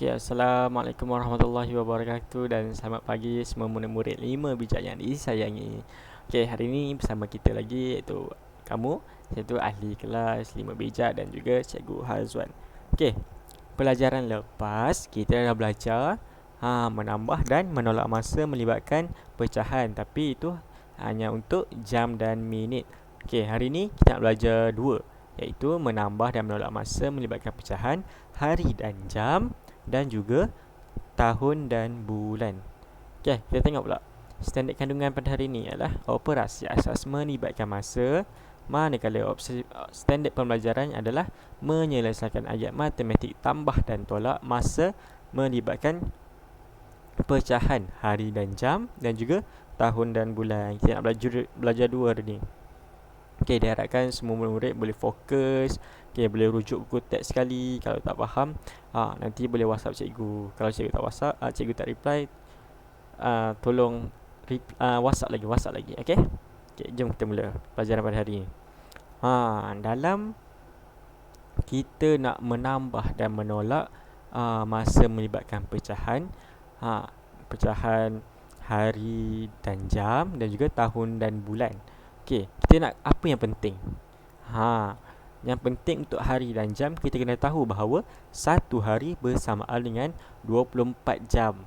Okey, Assalamualaikum warahmatullahi wabarakatuh dan selamat pagi semua murid-murid 5 bijak yang disayangi. Okey, hari ini bersama kita lagi iaitu kamu, iaitu ahli kelas 5 bijak dan juga Cikgu Hazwan. Okey, pelajaran lepas kita dah belajar menambah dan menolak masa melibatkan pecahan, tapi itu hanya untuk jam dan minit. Okey, hari ini kita nak belajar dua, iaitu menambah dan menolak masa melibatkan pecahan, hari dan jam, dan juga tahun dan bulan. Okey, kita tengok pula. Standard kandungan pada hari ini adalah operasi asas melibatkan masa, manakala standard pembelajaran adalah menyelesaikan ayat matematik tambah dan tolak masa melibatkan pecahan hari dan jam dan juga tahun dan bulan. Kita nak belajar dua hari ni. Okey, diharapkan semua murid boleh fokus. Okey, boleh rujuk buku teks sekali. Kalau tak faham, nanti boleh WhatsApp cikgu. Kalau cikgu tak WhatsApp, cikgu tak reply, tolong WhatsApp lagi. Okey. Okey, jom kita mula pelajaran pada hari ini. Dalam kita nak menambah dan menolak masa melibatkan pecahan, pecahan hari dan jam dan juga tahun dan bulan. Okey, kita nak apa yang penting? Yang penting untuk hari dan jam, kita kena tahu bahawa satu hari bersamaan dengan 24 jam.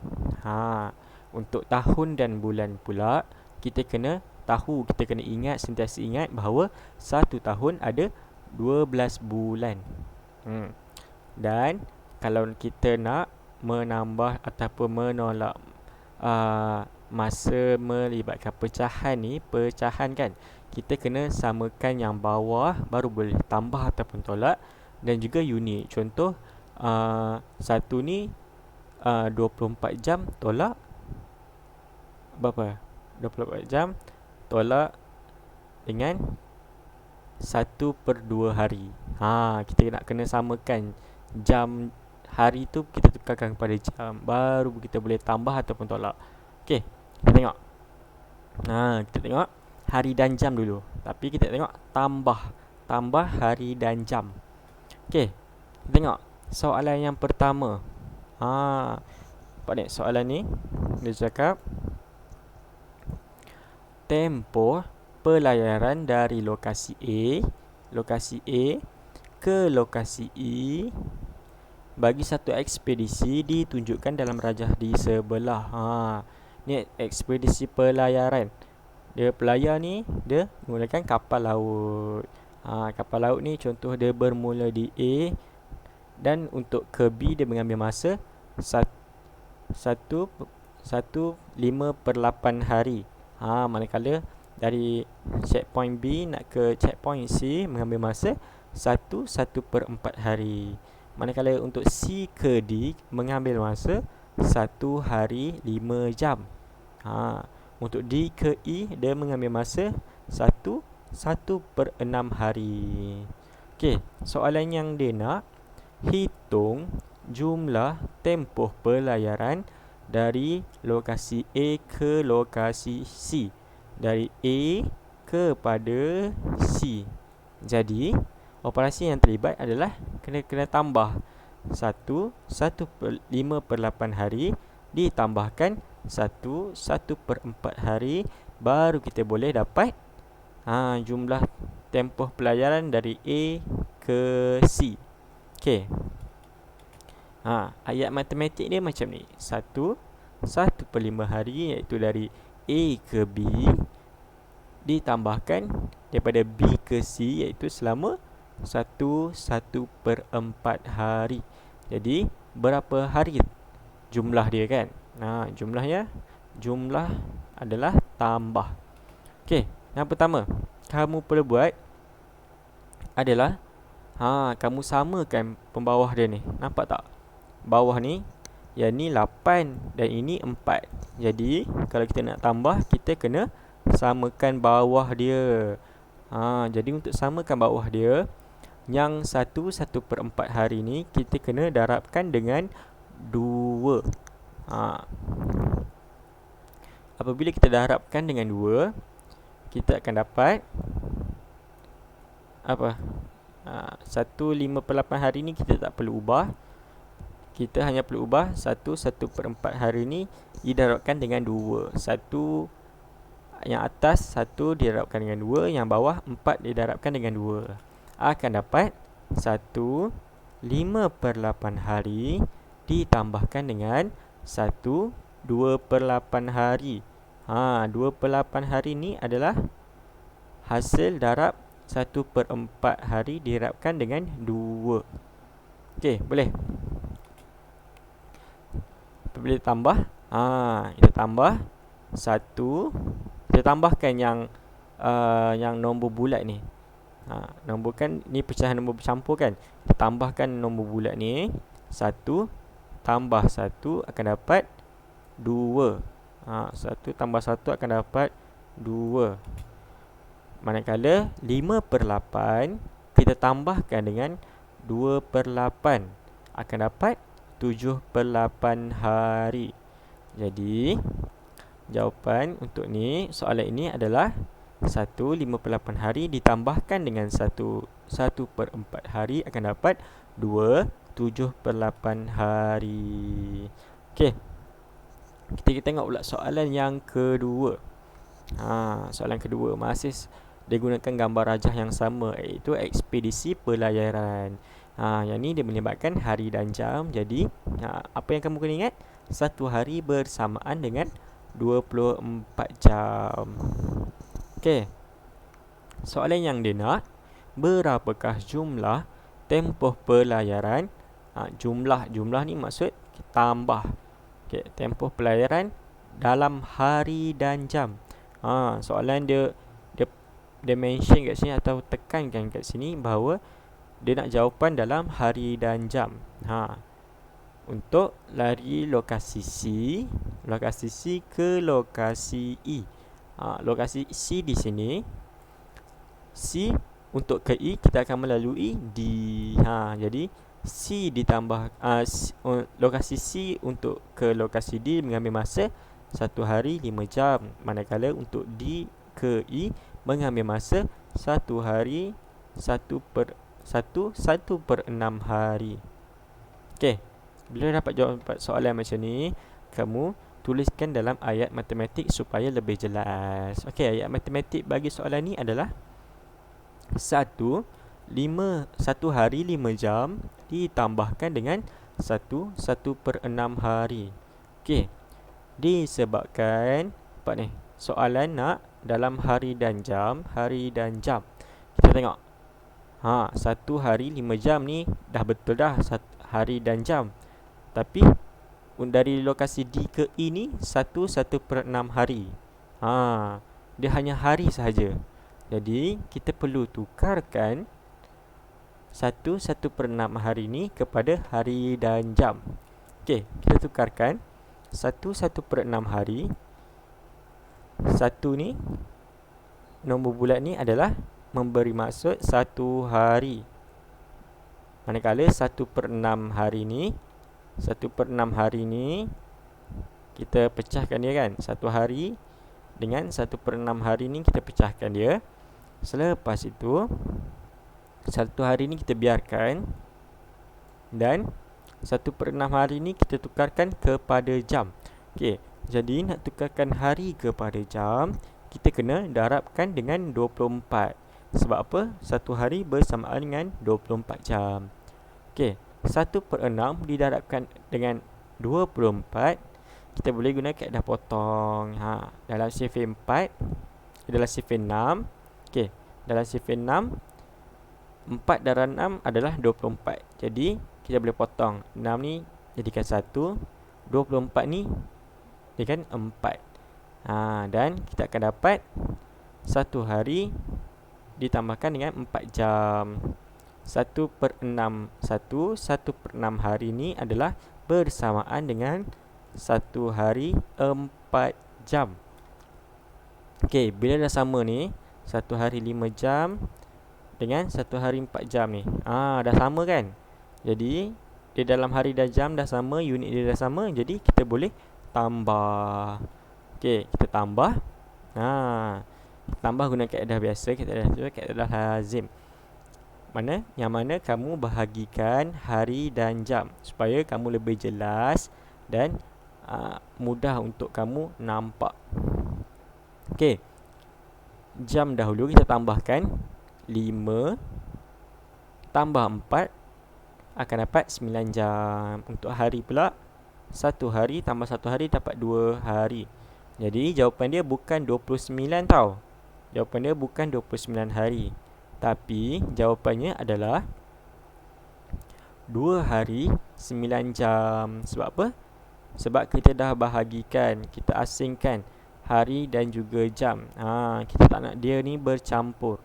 Untuk tahun dan bulan pula, kita kena tahu, kita kena ingat, sentiasa ingat bahawa satu tahun ada 12 bulan. Dan kalau kita nak menambah ataupun menolak masa melibatkan pecahan kan, kita kena samakan yang bawah baru boleh tambah ataupun tolak, dan juga unit. Contoh satu ni 24 jam tolak berapa? 24 jam tolak dengan 1/2 hari. Kita nak kena samakan jam hari tu, kita tukarkan kepada jam, baru kita boleh tambah ataupun tolak. Okey, kita tengok. Kita tengok hari dan jam dulu. Tapi kita tengok tambah hari dan jam. Okey, kita tengok soalan yang pertama. Nampak ni soalan ni, dia cakap tempoh pelayaran dari lokasi A ke lokasi E bagi satu ekspedisi ditunjukkan dalam rajah di sebelah. Ni ekspedisi pelayaran. Dia pelayar ni, dia menggunakan kapal laut. Kapal laut ni contoh dia bermula di A, dan untuk ke B dia mengambil masa 1/5/8 hari. Manakala dari checkpoint B nak ke checkpoint C mengambil masa 1/4 hari. Manakala untuk C ke D mengambil masa 1 hari 5 jam. Untuk D ke E dia mengambil masa 1/6 hari. Okey, soalan yang dia nak, hitung jumlah tempoh pelayaran dari lokasi A ke lokasi C, dari A kepada C. Jadi operasi yang terlibat adalah kena tambah 1/5/8 hari ditambahkan 1/4 hari, baru kita boleh dapat jumlah tempoh pelayaran dari A ke C. Okey. Ayat matematik dia macam ni. 1/5 hari iaitu dari A ke B ditambahkan daripada B ke C iaitu selama 1/4 hari. Jadi berapa hari jumlah dia kan? Jumlah adalah tambah. Okey, yang pertama kamu perlu buat adalah kamu samakan pembawah dia ni. Nampak tak? Bawah ni, yang ni 8 dan ini 4. Jadi kalau kita nak tambah, kita kena samakan bawah dia. Jadi untuk samakan bawah dia, yang 1/4 hari ni kita kena darabkan dengan 2. Apabila kita darabkan dengan 2, kita akan dapat apa? 1/5/8 hari ni kita tak perlu ubah. kita hanya perlu ubah 1/4 hari ni didarabkan dengan 2. Satu yang atas 1 didarabkan dengan 2, yang bawah 4 didarabkan dengan 2. Akan dapat 1/5/8 hari ditambahkan dengan 2/8 hari. 2/8 hari ni adalah hasil darab 1/4 hari didarabkan dengan 2. Okey, boleh? Bila tambah, kita tambah 1. Kita tambahkan yang nombor bulat ni. Nombor kan ni pecahan nombor bercampur kan. Kita tambahkan nombor bulat ni, 1 tambah 1 akan dapat 2. 1 tambah 1 akan dapat 2. Manakala 5/8 kita tambahkan dengan 2/8 akan dapat 7/8 hari. Jadi jawapan untuk soalan ini adalah 1/5/8 hari ditambahkan dengan 1/4 hari akan dapat 2/7/8 hari. Okey. Kita tengok pula soalan yang kedua. Soalan kedua masih digunakan gambar rajah yang sama, iaitu ekspedisi pelayaran. Yang ni dia melibatkan hari dan jam. Jadi apa yang kamu kena ingat? Satu hari bersamaan dengan 24 jam. Okey. Soalan yang dia nak, berapakah jumlah tempoh pelayaran? Jumlah ni maksud tambah. Okey, tempoh pelayaran dalam hari dan jam. Soalan dia mention kat sini atau tekankan kat sini bahawa dia nak jawapan dalam hari dan jam. Untuk lari lokasi C ke lokasi E. Lokasi C di sini. C untuk ke E kita akan melalui D. Jadi C ditambah lokasi C untuk ke lokasi D mengambil masa 1 hari 5 jam. Manakala untuk D ke E mengambil masa 1 hari 1/6 hari. Okey, bila dapat jawapan soalan macam ni, kamu tuliskan dalam ayat matematik supaya lebih jelas. Okey, ayat matematik bagi soalan ni adalah 1 hari 5 jam ditambahkan dengan 1/6 hari. Okey, disebabkan soalan nak dalam hari dan jam. Kita tengok. 1 hari 5 jam ni dah betul dah hari dan jam. Tapi dari lokasi D ke E ni 1/6 hari. Dia hanya hari sahaja. Jadi kita perlu tukarkan 1/6 hari ni kepada hari dan jam. Okey, kita tukarkan 1/6 hari. 1 ni nombor bulat ni adalah memberi maksud 1 hari. Manakala 1/6 hari ni, 1/6 hari ni kita pecahkan dia kan. 1 hari dengan 1/6 hari ni kita pecahkan dia. Selepas itu 1 hari ni kita biarkan, dan 1/6 hari ni kita tukarkan kepada jam. Okey, jadi nak tukarkan hari kepada jam, kita kena darabkan dengan 24. Sebab apa? 1 hari bersamaan dengan 24 jam. Okey, 1/6 didarabkan dengan 24. Kita boleh guna kaedah potong. Dalam sifar 4, dalam sifar 6. Okey, dalam sifar 6, 4 darab 6 adalah 24. Jadi kita boleh potong 6 ni jadikan 1, 24 ni jadikan 4. Dan kita akan dapat 1 hari ditambahkan dengan 4 jam. 1/6 hari ni adalah bersamaan dengan 1 hari 4 jam. Okey, bila dah sama ni, 1 hari 5 jam dengan 1 hari 4 jam ni, dah sama kan? Jadi di dalam hari dan jam dah sama, unit dia dah sama. Jadi kita boleh tambah. Okey, kita tambah. Tambah guna kaedah biasa, kaedah lazim. Yang mana kamu bahagikan hari dan jam supaya kamu lebih jelas dan mudah untuk kamu nampak. Okey. Jam dahulu kita tambahkan 5 tambah 4 akan dapat 9 jam. Untuk hari pula, 1 hari tambah 1 hari dapat 2 hari. Jadi jawapan dia bukan 29 tau. Jawapan dia bukan 29 hari. Tapi jawapannya adalah 2 hari 9 jam. Sebab apa? Sebab kita dah bahagikan, kita asingkan hari dan juga jam. Kita tak nak dia ni bercampur.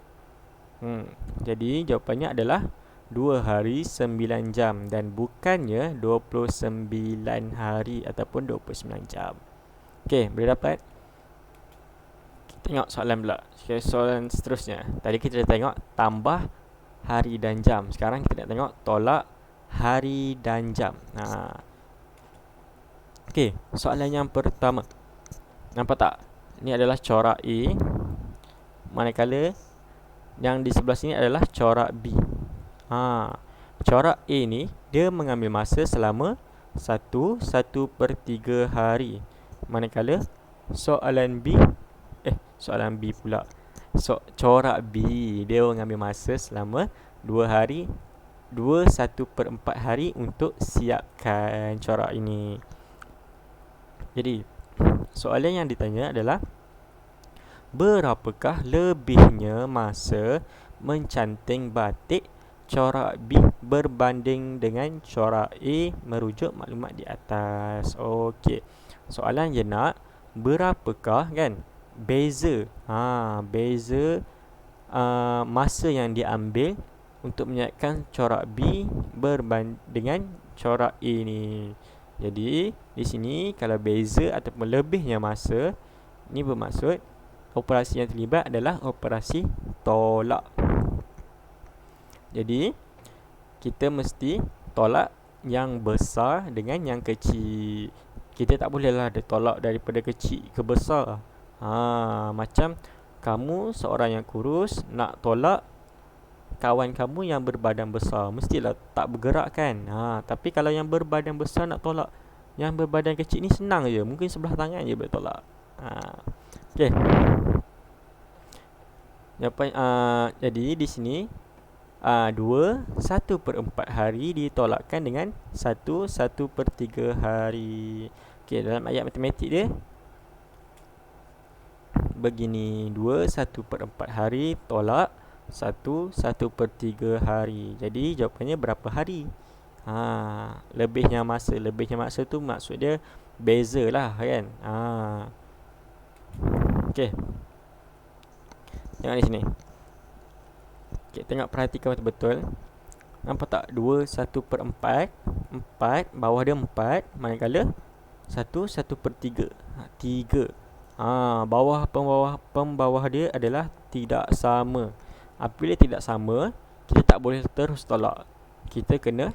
Jadi jawapannya adalah 2 hari 9 jam dan bukannya 29 hari ataupun 29 jam. Okey, boleh dapat? Kita tengok soalan pula. Okay, soalan seterusnya. Tadi kita dah tengok tambah hari dan jam. Sekarang kita nak tengok tolak hari dan jam. Okey, soalan yang pertama. Nampak tak? Ini adalah corak A. Manakala yang di sebelah sini adalah corak B. Corak A ni dia mengambil masa selama 1/3 hari. Manakala soalan B pula. Corak B dia mengambil masa selama 2 hari 2/4 hari untuk siapkan corak ini. Jadi soalan yang ditanya adalah berapakah lebihnya masa mencanting batik corak B berbanding dengan corak A merujuk maklumat di atas. Okey. Soalan je nak berapakah kan beza beza masa yang diambil untuk menyiapkan corak B berbanding dengan corak A ni. Jadi di sini kalau beza ataupun lebihnya masa, ni bermaksud operasi yang terlibat adalah operasi tolak. Jadi kita mesti tolak yang besar dengan yang kecil. Kita tak bolehlah ada tolak daripada kecil ke besar. Macam kamu seorang yang kurus nak tolak kawan kamu yang berbadan besar, mestilah tak bergerak kan. Tapi kalau yang berbadan besar nak tolak yang berbadan kecil ni senang je, mungkin sebelah tangan je boleh tolak. Okey. Jadi di sini 2/1/4 hari ditolakkan dengan 1/3 hari. Okey, dalam ayat matematik dia begini, 2/1/4 hari tolak 1/3 hari. Jadi jawapannya berapa hari? Lebihnya masa tu maksud dia beza lah kan. Okey. Tengok di sini. Okey, tengok perhatikan betul-betul. Nampak tak? 2/1/4 4, bawah dia 4, manakala 1/3 3. Pembawah dia adalah tidak sama. Apabila tidak sama, kita tak boleh terus tolak. Kita kena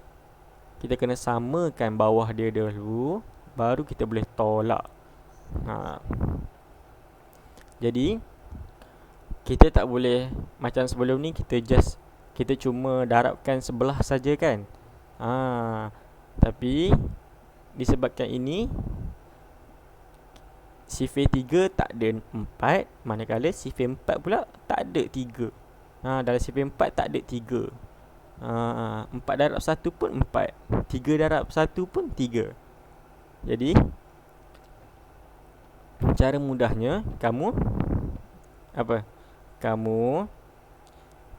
samakan bawah dia dulu, baru kita boleh tolak. Jadi kita tak boleh macam sebelum ni kita cuma darabkan sebelah saja kan. Tapi disebabkan ini sifir 3 tak ada 4, manakala sifir 4 pula tak ada 3. Dalam sifir 4 tak ada 3. 4 darab 1 pun 4, 3 darab 1 pun 3. Jadi cara mudahnya kamu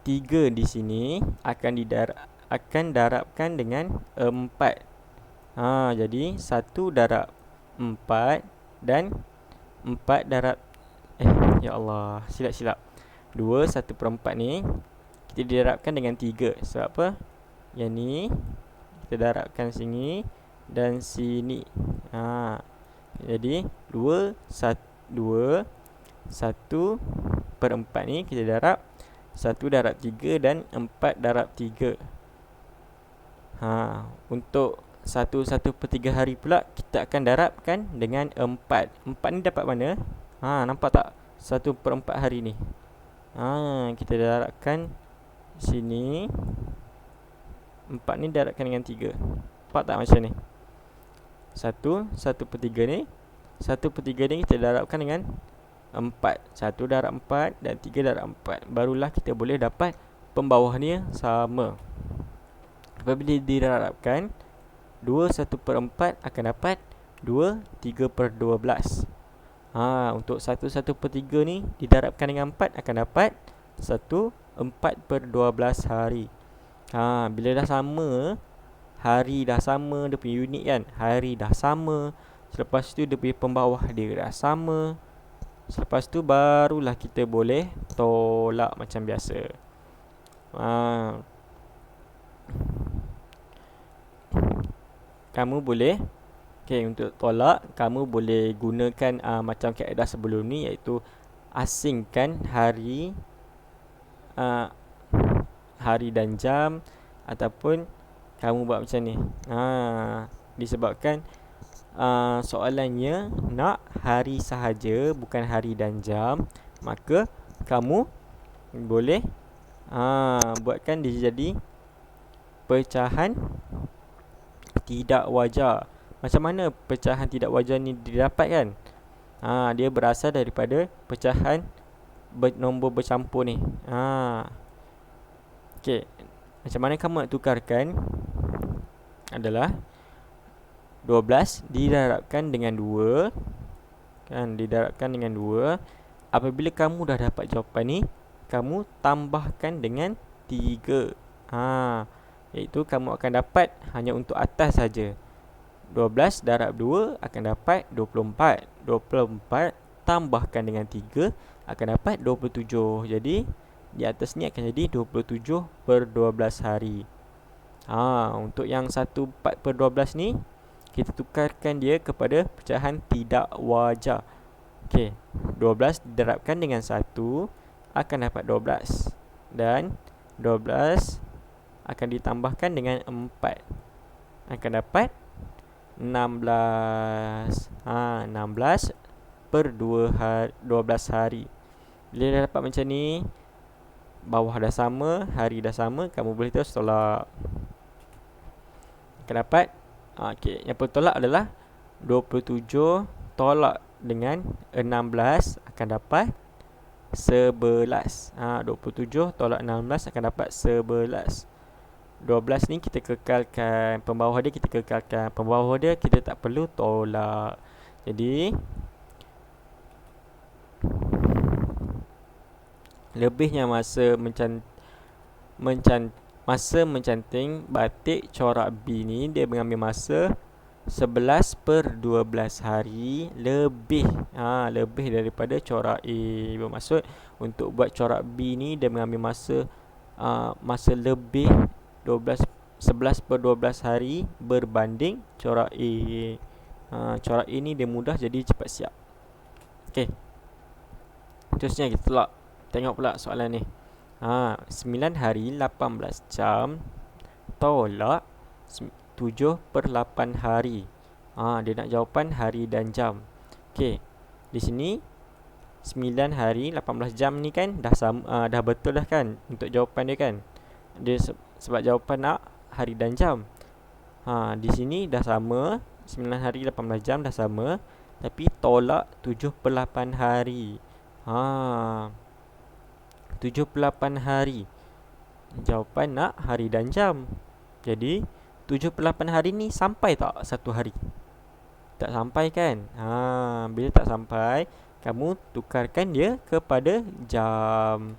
3 di sini akan darabkan dengan 4. Jadi 1 darab 4 dan 4 darab ya Allah, silap 2/1/4 ni kita darabkan dengan 3. Sebab apa? Yang ni kita darabkan sini dan sini. Jadi 2/1/4 ni kita darab 1 darab 3 dan 4 darab 3. Untuk 1/3 hari pula kita akan darabkan dengan 4. 4 ni dapat mana? Nampak tak? 1/4 hari ni. Kita darabkan Sini 4 ni darabkan dengan 3. Nampak tak macam ni? 1/3 ni 1/3 ni kita darabkan dengan 4. 1 darab 4 dan 3 darab 4. Barulah kita boleh dapat pembawah ni sama. Apabila didarabkan 2/1/4 akan dapat 2 3/12. Untuk 1/1/3 ni didarabkan dengan 4 akan dapat 1 4/12 hari. Bila dah sama, hari dah sama, dia punya unit kan, hari dah sama, selepas tu dia punya pembawah dia dah sama, selepas tu barulah kita boleh tolak macam biasa. Kamu boleh untuk tolak, kamu boleh gunakan macam kaedah sebelum ni, iaitu asingkan hari dan jam, ataupun kamu buat macam ni. Disebabkan soalannya nak hari sahaja, bukan hari dan jam, maka kamu boleh buatkan dia jadi pecahan tidak wajar. Macam mana pecahan tidak wajar ni didapatkan? Dia berasal daripada pecahan nombor bercampur ni. Macam mana kamu nak tukarkan? Adalah 12 didarabkan dengan 2. Didarabkan dengan 2. Apabila kamu dah dapat jawapan ni, kamu tambahkan dengan 3. Iaitu kamu akan dapat hanya untuk atas saja. 12 darab 2 akan dapat 24. 24 tambahkan dengan 3 akan dapat 27. Jadi di atas ni akan jadi 27/12 hari. Untuk yang 1/4/12 ni, kita tukarkan dia kepada pecahan tidak wajar. 12 didarabkan dengan 1 akan dapat 12. Dan 12 akan ditambahkan dengan 4 akan dapat 16. 16/12 hari. Bila dah dapat macam ni, bawah dah sama, hari dah sama, kamu boleh terus tolak. Akan dapat yang perlu tolak adalah 27 tolak dengan 16 akan dapat 11. 27 tolak 16 akan dapat 11. 12 ni kita kekalkan, pembawah dia kita kekalkan, pembawah dia kita tak perlu tolak. Jadi lebihnya masa mencanting batik corak B ni, dia mengambil masa 11/12 hari lebih. Lebih daripada corak A. Bermaksud untuk buat corak B ni dia mengambil masa lebih 11/12 hari berbanding corak A. Corak A ni dia mudah, jadi cepat siap. Terusnya kita tengok pula soalan ni. 9 hari 18 jam tolak 7/8 hari. Dia nak jawapan hari dan jam. Di sini 9 hari 18 jam ni kan dah betul dah kan untuk jawapan dia kan. Dia sebab jawapan nak hari dan jam. Di sini dah sama, 9 hari 18 jam dah sama, tapi tolak 7/8 hari. 7/8 hari. Jawapan nak hari dan jam. Jadi 7/8 hari ni sampai tak satu hari? Tak sampai kan? Bila tak sampai, kamu tukarkan dia kepada jam.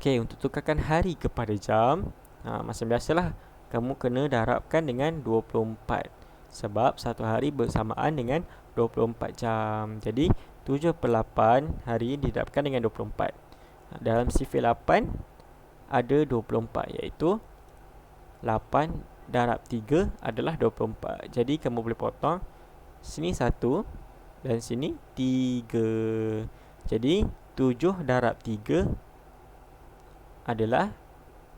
Untuk tukarkan hari kepada jam, macam biasalah, kamu kena darabkan dengan 24. Sebab satu hari bersamaan dengan 24 jam. Jadi 7/8 hari didarabkan dengan 24. Dalam sifar 8 ada 24, iaitu 8 darab 3 adalah 24. Jadi kamu boleh potong sini 1 dan sini 3. Jadi 7 darab 3 adalah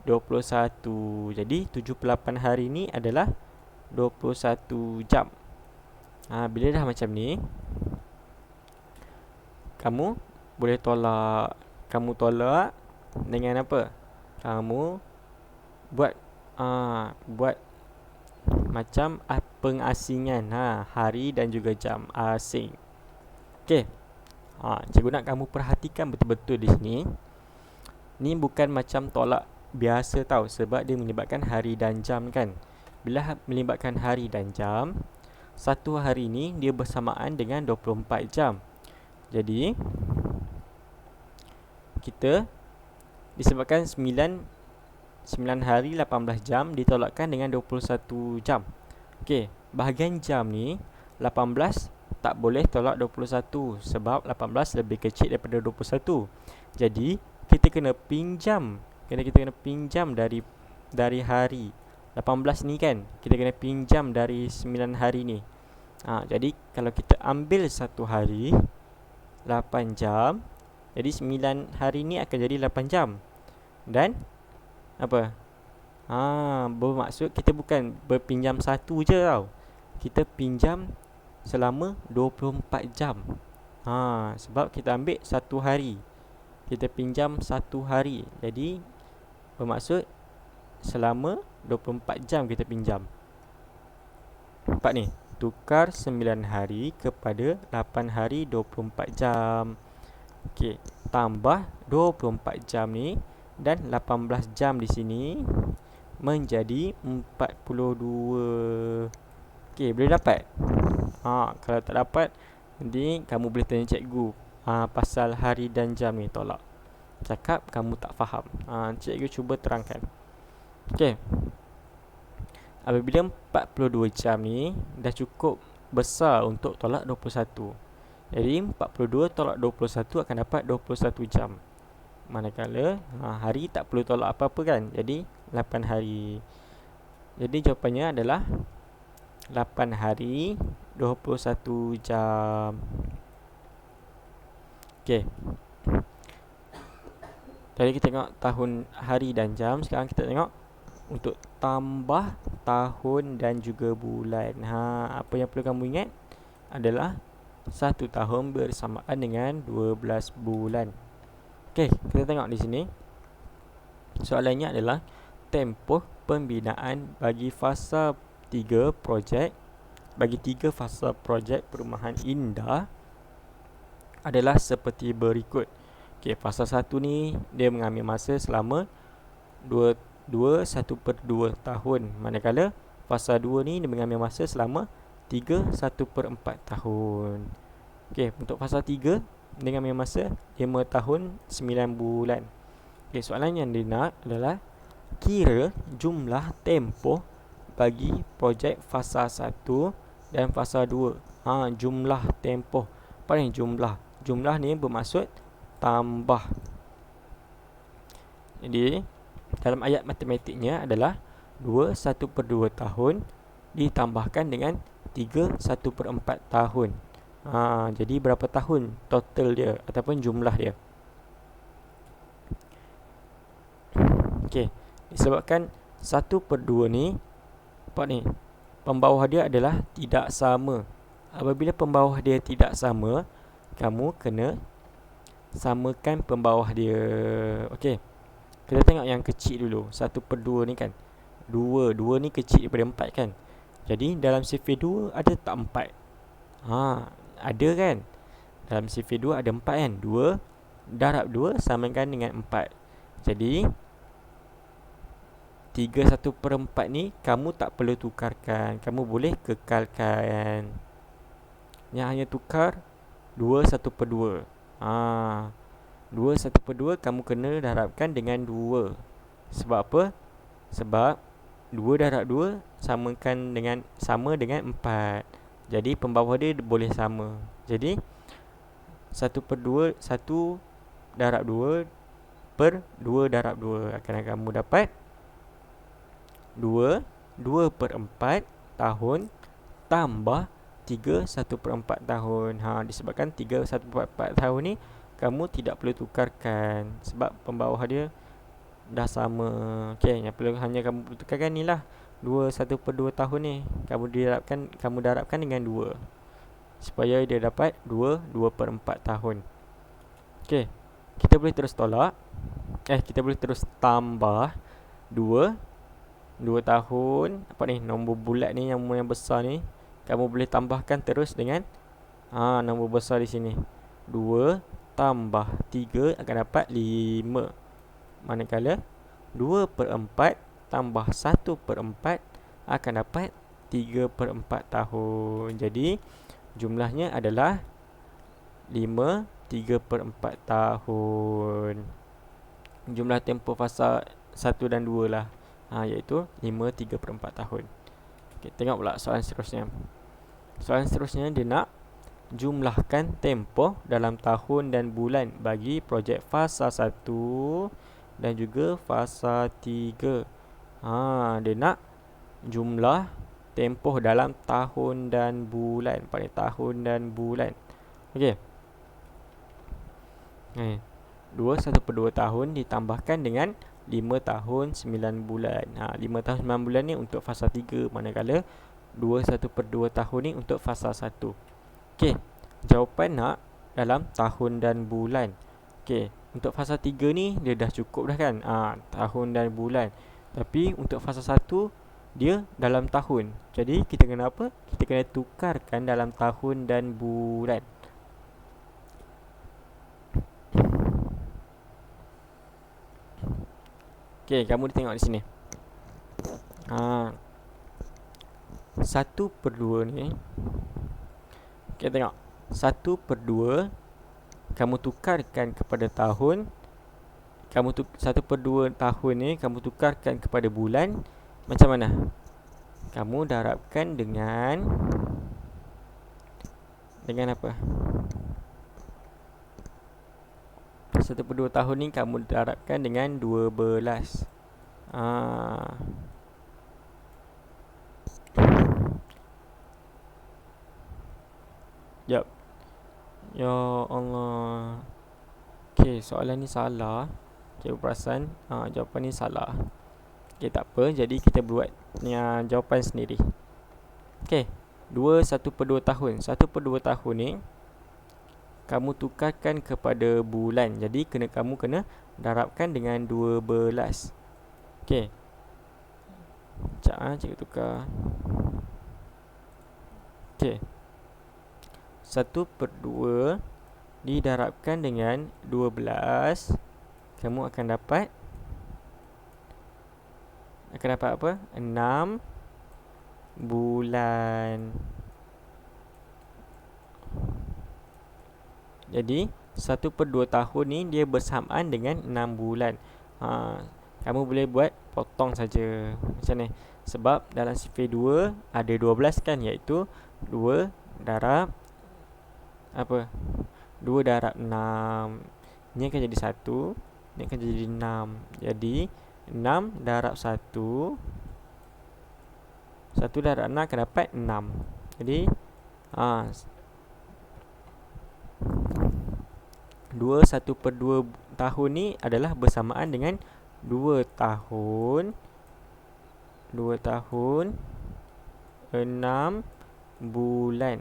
21. Jadi 7/8 hari ni adalah 21 jam. Bila dah macam ni, kamu boleh tolak. Kamu tolak dengan apa? Kamu buat buat macam pengasingan hari dan juga jam asing. Okey. Cikgu nak kamu perhatikan betul-betul di sini. Ni bukan macam tolak biasa tau, sebab dia melibatkan hari dan jam kan. Bila melibatkan hari dan jam, satu hari ni dia bersamaan dengan 24 jam. Jadi kita disebabkan 9 hari 18 jam ditolakkan dengan 21 jam. Okey, bahagian jam ni 18 tak boleh tolak 21 sebab 18 lebih kecil daripada 21. Jadi kita kena pinjam dari hari 18 ni kan. Kita kena pinjam dari 9 hari ni. Jadi kalau kita ambil satu hari 8 jam, jadi 9 hari ni akan jadi 8 jam. Dan apa? Bermaksud kita bukan berpinjam satu je tau. Kita pinjam selama 24 jam. Sebab kita ambil satu hari, kita pinjam satu hari. Jadi bermaksud selama 24 jam kita pinjam. Nampak ni? Tukar 9 hari kepada 8 hari 24 jam. Okey, tambah 24 jam ni dan 18 jam di sini menjadi 42. Okey, boleh dapat? Kalau tak dapat, nanti kamu boleh tanya cikgu pasal hari dan jam ni tolak. Cakap kamu tak faham. Cikgu cuba terangkan. Okey. Apabila 42 jam ni dah cukup besar untuk tolak 21. Jadi 42 tolak 21 akan dapat 21 jam. Manakala hari tak perlu tolak apa-apa kan. Jadi 8 hari. Jadi jawapannya adalah 8 hari 21 jam. Okey. Tadi kita tengok tahun, hari dan jam. Sekarang kita tengok untuk tambah tahun dan juga bulan. Apa yang perlu kamu ingat adalah 1 tahun bersamaan dengan 12 bulan. Okey, kita tengok di sini. Soalannya adalah tempoh pembinaan bagi fasa 3 projek, bagi 3 fasa projek perumahan indah adalah seperti berikut. Okey, fasa 1 ni dia mengambil masa selama 1/2 tahun. Manakala fasa 2 ni dia mengambil masa selama 1/4 tahun. Okey, untuk fasa 3 dia mengambil masa 5 tahun 9 bulan. Okey, soalan yang dia nak adalah kira jumlah tempoh bagi projek fasa 1 dan fasa 2. Jumlah tempoh. Apa ni jumlah? Jumlah ni bermaksud tambah. Jadi dalam ayat matematiknya adalah 2 1/2 tahun ditambahkan dengan 3 1/4 tahun. Jadi berapa tahun total dia ataupun jumlah dia? Okey, disebabkan 1/2 ni, apa ni? Pembawah dia adalah tidak sama. Apabila pembawah dia tidak sama, kamu kena samakan pembawah dia. Okey. Kita tengok yang kecil dulu. 1/2 ni kan 2 ni kecil daripada 4 kan. Jadi dalam sifir 2 ada tak 4? Ada kan. Dalam sifir 2 ada 4 kan. 2 darab 2 samakan dengan 4. Jadi 3 1/4 ni kamu tak perlu tukarkan. Kamu boleh kekalkan. Yang hanya tukar 2 1/2. 2 1/2 kamu kena darabkan dengan 2. Sebab apa? Sebab 2 darab 2 sama dengan 4. Jadi pembawah dia boleh sama. Jadi 1/2 1 darab 2 per 2 darab 2 akan kamu dapat 2/4 tahun tambah 3 1/4 tahun. Disebabkan 3 1/4 tahun ni kamu tidak perlu tukarkan sebab pembawah dia dah sama. Okey, yang perlu hanya kamu tukarkan ni lah 2 1/2 tahun ni. Kamu darabkan dengan 2 supaya dia dapat 2/4 tahun. Okey, kita boleh terus tolak. kita boleh terus tambah 2 tahun. Apa ni, nombor bulat ni yang besar ni, kamu boleh tambahkan terus dengan nombor besar di sini. 2 tambah 3 akan dapat 5. Manakala 2/4 tambah 1/4 akan dapat 3/4 tahun. Jadi jumlahnya adalah 5 3/4 tahun. Jumlah tempoh fasa 1 dan 2 lah, iaitu 5 3/4 tahun. Okay, tengok pula soalan seterusnya. Soalan seterusnya dia nak jumlahkan tempoh dalam tahun dan bulan bagi projek fasa 1 dan juga fasa 3. Dia nak jumlah tempoh dalam tahun dan bulan. Pada tahun dan bulan. Okey. 2 tahun ditambahkan dengan 5 tahun 9 bulan. 5 tahun 9 bulan ni untuk fasa 3, manakala 2 tahun ni untuk fasa 1. Okey, jawapan nak dalam tahun dan bulan. Okey, untuk fasa 3 ni dia dah cukup dah kan, tahun dan bulan. Tapi untuk fasa 1 dia dalam tahun. Jadi kita kena apa? Kita kena tukarkan dalam tahun dan bulan. Okey, kamu tengok di sini. 1/2 ni. Okey, tengok. 1/2 kamu tukarkan kepada tahun. 1/2 tahun ni kamu tukarkan kepada bulan. Macam mana? Kamu darabkan dengan apa? 1/2 tahun ni kamu darabkan dengan 12. Jap. Ya Allah. Okey, soalan ni salah. Cikgu perasan jawapan ni salah. Okey, tak apa. Jadi kita buat jawapan sendiri. Okey, 1/2 tahun. 1/2 tahun ni kamu tukarkan kepada bulan. Jadi kamu kena darabkan dengan 12. Okey. Sekejap, cikgu tukar. Okey. 1/2 didarabkan dengan 12, kamu akan dapat apa? 6 bulan. Jadi 1/2 tahun ni dia bersamaan dengan 6 bulan. Kamu boleh buat potong saja macam ni. Sebab dalam sifir 2 ada 12 kan, iaitu 2 darab apa? 2 darab 6. Ni akan jadi 1, ni akan jadi 6. Jadi 6 darab 1, 1 darab 6 akan dapat 6. Jadi 1/2 tahun ni adalah bersamaan dengan 2 tahun 6 bulan.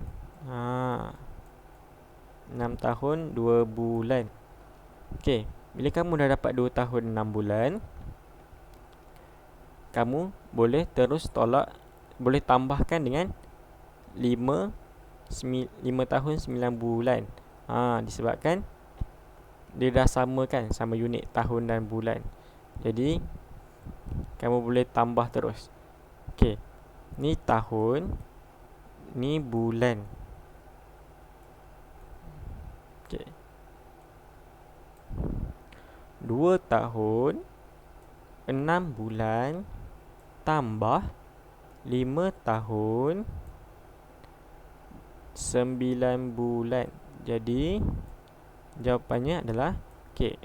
6 tahun 2 bulan. Okey, bila kamu dah dapat 2 tahun 6 bulan, kamu boleh terus boleh tambahkan dengan 5 tahun 9 bulan. Disebabkan dia dah sama kan, sama unit tahun dan bulan. Jadi kamu boleh tambah terus. Okey, ni tahun, ni bulan. Okey, 2 tahun 6 bulan tambah 5 tahun 9 bulan. Jadi jawapannya adalah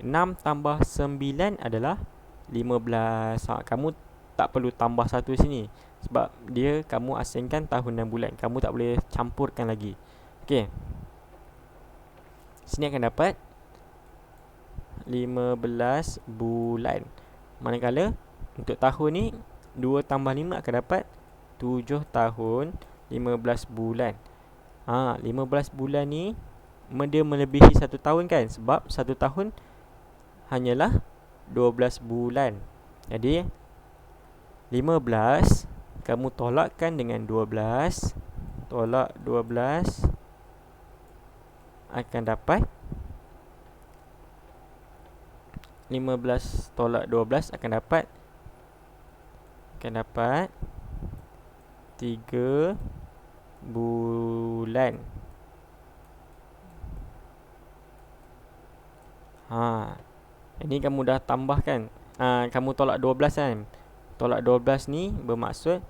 6 tambah 9 adalah 15. Kamu tak perlu tambah satu sini, sebab dia kamu asingkan tahun dan bulan. Kamu tak boleh campurkan lagi. Okey, sini akan dapat 15 bulan. Manakala untuk tahun ni 2 tambah 5 akan dapat 7 tahun 15 bulan. 15 bulan ni dia melebihi 1 tahun kan, sebab 1 tahun hanyalah 12 bulan. Jadi 15 kamu tolakkan dengan 12, tolak 12 akan dapat 15 tolak 12 akan dapat 3 bulan. Ini kamu dah tambahkan. Kamu tolak 12 kan. Tolak 12 ni bermaksud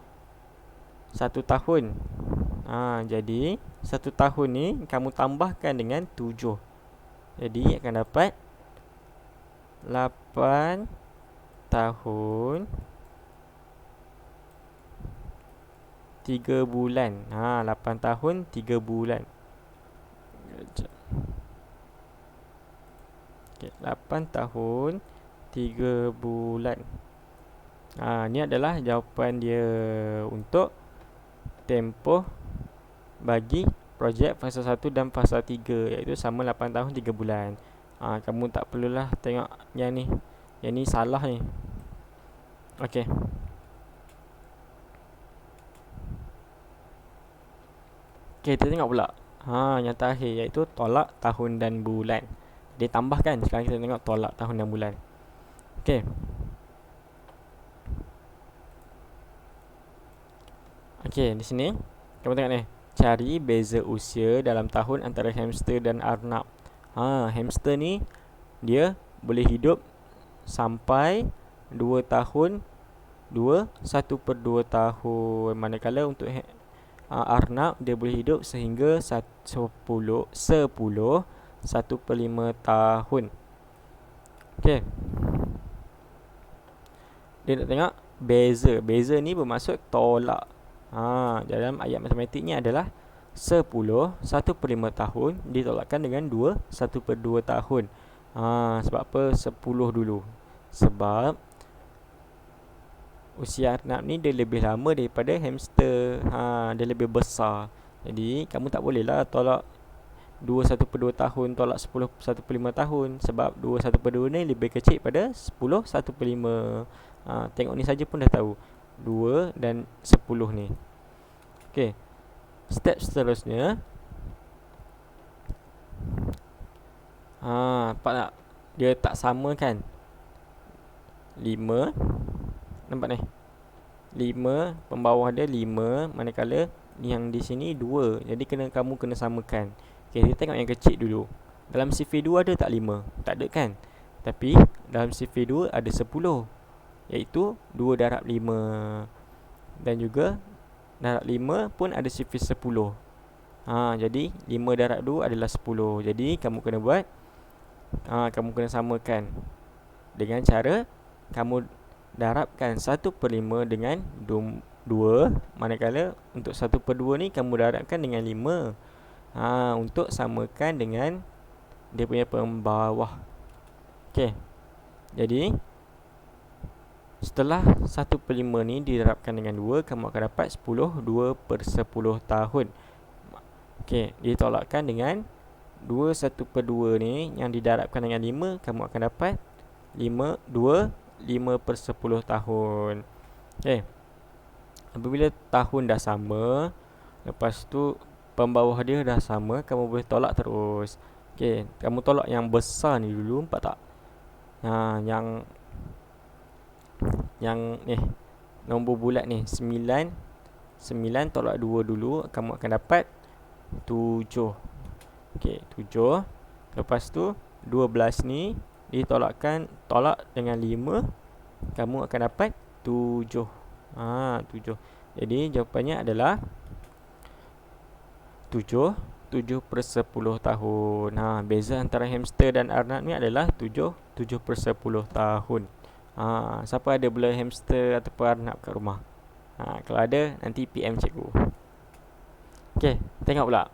1 tahun. Jadi 1 tahun ni kamu tambahkan dengan 7. Jadi akan dapat 8 tahun 3 bulan. 8 tahun 3 bulan. Okay, 8 tahun 3 bulan. Ni adalah jawapan dia untuk tempoh bagi projek fasa 1 dan fasa 3, iaitu sama 8 tahun 3 bulan. Kamu tak perlulah tengok yang ni. Yang ni salah ni. Okey. Okay, kita tengok pula. Yang terakhir iaitu tolak tahun dan bulan. Dia tambahkan. Sekarang kita tengok tolak tahun dan bulan. Okay. Okay, di sini kamu tengok ni. Cari beza usia dalam tahun antara hamster dan arnab. Hamster ni dia boleh hidup sampai 2 tahun 1/2 tahun. Manakala untuk arnab dia boleh hidup sehingga 1/5 tahun. Okey. Dia nak tengok beza. Beza ni bermaksud tolak. Dalam ayat matematik ni adalah 10 1/5 tahun ditolakkan dengan 2 1/2 tahun. Sebab apa 10 dulu? Sebab usia arnab ni dia lebih lama daripada hamster. Dia lebih besar. Jadi kamu tak boleh lah tolak 2 1/2 tahun tolak 10 1/5 tahun. Sebab 2 1/2 ni lebih kecil pada 10 1/5. Tengok ni saja pun dah tahu 2 dan 10 ni. Okey. Step seterusnya, nampak tak? Dia tak sama kan? 5. Nampak ni? 5, pembawah dia 5, manakala yang di sini 2. Jadi kamu kena samakan. Okey, kita tengok yang kecil dulu. Dalam CV2 ada tak 5? Tak ada kan? Tapi dalam CV2 ada 10, iaitu 2 darab 5. Dan juga darab 5 pun ada sifar 10. Jadi 5 darab 2 adalah 10. Jadi kamu kena buat, kamu kena samakan dengan cara kamu darabkan 1/5 dengan 2. Manakala untuk 1/2 ni kamu darabkan dengan 5. Untuk samakan dengan dia punya pembawah. Okey. Jadi setelah 1/5 ni didarabkan dengan 2, kamu akan dapat 10 2/10 tahun. Okey, ditolakkan dengan 2 1/2 ni yang didarabkan dengan 5, kamu akan dapat 5/10 tahun. Okey. Apabila tahun dah sama, lepas tu pembawah dia dah sama, kamu boleh tolak terus. Okey, kamu tolak yang besar ni dulu, nampak tak? Yang ni nombor bulat ni 9 tolak 2 dulu, kamu akan dapat 7. Okey, 7. Lepas tu 12 ni tolak dengan 5, kamu akan dapat 7. 7. Jadi jawapannya adalah 7/10 tahun. Beza antara hamster dan arnab ni adalah 7/10 tahun. Siapa ada bela hamster ataupun arnab kat rumah? Kalau ada, nanti PM cikgu. Okey, tengok pula.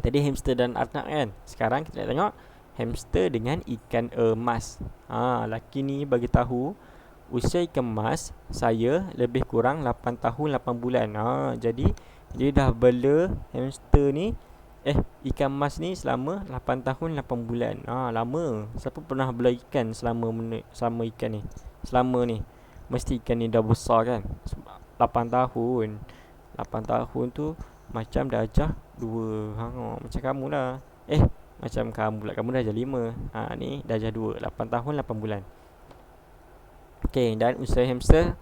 Tadi hamster dan arnab kan? Sekarang kita nak tengok hamster dengan ikan emas. Laki ni bagi tahu usia ikan emas saya lebih kurang 8 tahun 8 bulan. Jadi dia dah bela hamster ni Ikan mas ni selama 8 tahun 8 bulan. Lama. Siapa pernah bela ikan selama ikan ni? Selama ni. Mesti ikan ni dah besar kan? 8 tahun. 8 tahun tu macam dah ajah 2. Macam kamu lah. Macam kamu pula. Kamu dah ajah 5. Ni dah ajah 2. 8 tahun 8 bulan. Okey, dan usia hamster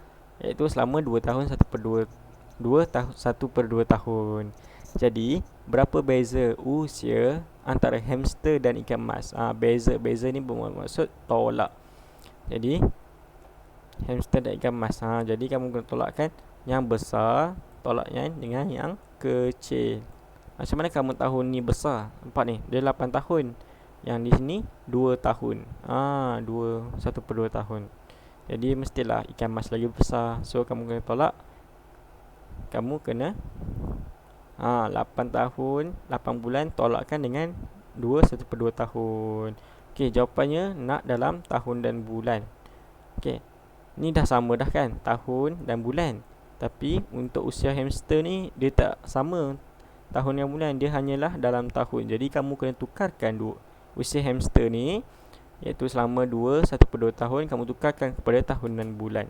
iaitu selama 2 tahun 1/2 tahun. Jadi, berapa beza usia antara hamster dan ikan mas? Beza ni bermaksud tolak. Jadi, hamster dan ikan mas. Jadi kamu kena tolakkan yang besar, tolaknya dengan yang kecil. Macam mana kamu tahu ni besar? Nampak ni, dia 8 tahun. Yang di sini 2 tahun. 1/2 tahun. Jadi mestilah ikan mas lagi besar. So kamu kena tolak. Kamu kena 8 tahun 8 bulan tolakkan dengan 1/2 tahun. Okey, jawapannya nak dalam tahun dan bulan. Okey. Ni dah sama dah kan, tahun dan bulan. Tapi untuk usia hamster ni dia tak sama tahun dan bulan, dia hanyalah dalam tahun. Jadi kamu kena tukarkan usia hamster ni, iaitu selama 1/2 tahun, kamu tukarkan kepada tahun dan bulan.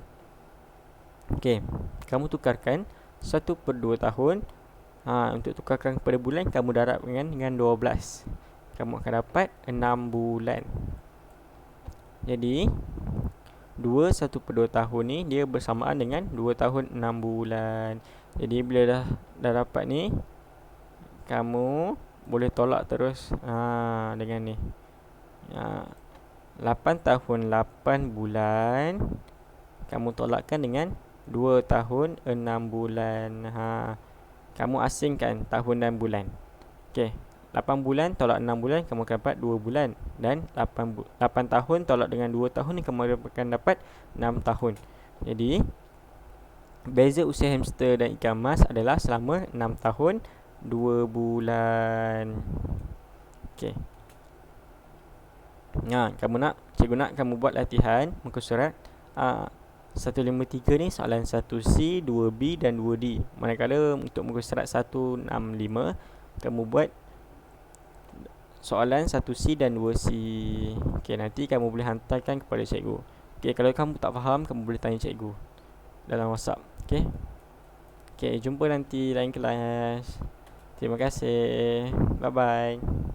Okey, kamu tukarkan 1/2 tahun. Untuk tukarkan kepada bulan, kamu darabkan dengan 12. Kamu akan dapat 6 bulan. Jadi 1/2 tahun ni dia bersamaan dengan 2 tahun 6 bulan. Jadi bila dah dapat ni, kamu boleh tolak terus dengan ni. 8 tahun 8 bulan kamu tolakkan dengan 2 tahun 6 bulan. Kamu asingkan tahun dan bulan. Okey, 8 bulan tolak 6 bulan, kamu akan dapat 2 bulan. Dan 8 tahun tolak dengan 2 tahun ni, kamu akan dapat 6 tahun. Jadi beza usia hamster dan ikan mas adalah selama 6 tahun 2 bulan. Okey. Cikgu nak kamu buat latihan muka surat 153 ni, soalan 1C, 2B dan 2D. Manakala untuk muka surat 165, kamu buat soalan 1C dan 2C. Okey, nanti kamu boleh hantarkan kepada cikgu. Okey, kalau kamu tak faham, kamu boleh tanya cikgu dalam WhatsApp. Okey, jumpa nanti lain kelas. Terima kasih. Bye bye.